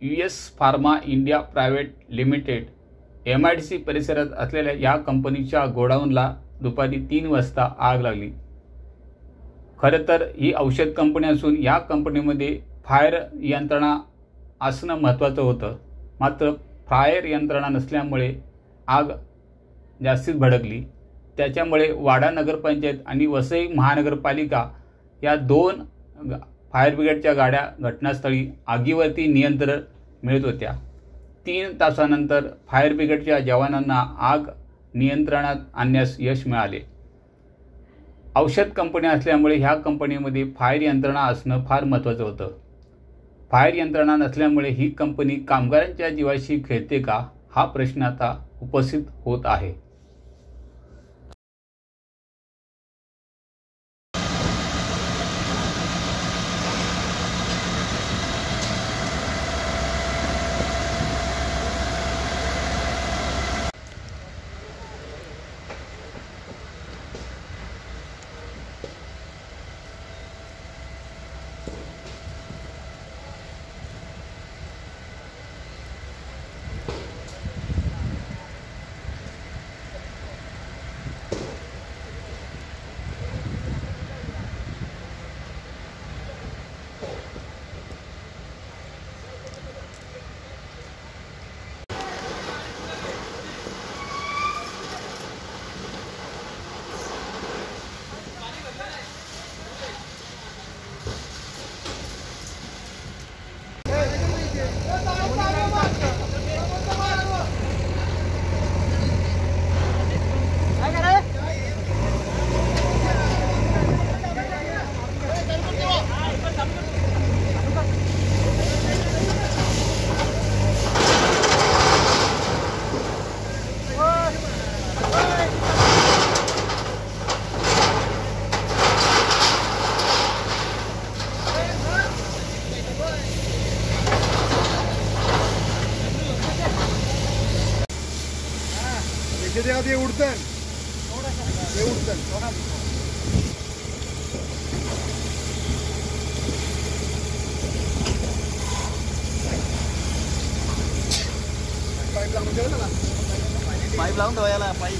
US pharma India private limited MIDC परिसरात असलेल्या या कंपनीच्या गोडाऊनला दुपारी 3 वाजता आग लागली। खरं तर ही औषध कंपनी असून या कंपनीमध्ये फायर यंत्रणा असणं महत्त्वाचं होतं, मात्र फायर यंत्रणा नसल्यामुळे आग जास्तीच भडकली। त्याच्यामुळे वाडा नगरपंचायत आणि वसई महानगरपालिका या 2 फायर ब्रिगेडच्या गाड्या घटनास्थळी आगीवरती नियंत्रण मिळवत होत्या। 3 तासानंतर फायर ब्रिगेडच्या जवानांना आग नियंत्रणात आणण्यास यश मिळाले। औषध कंपनी असल्यामुळे ह्या कंपनीमध्ये फायर यंत्रणा असणं फार महत्त्वाचं होतं। फायर यंत्रणा नसल्यामुळे ही कंपनी कामगारांच्या जीवाशी खेळते का, हा प्रश्न आता उपस्थित होत आहे। ते उडतन पाईप लावून ठेवायला पाईप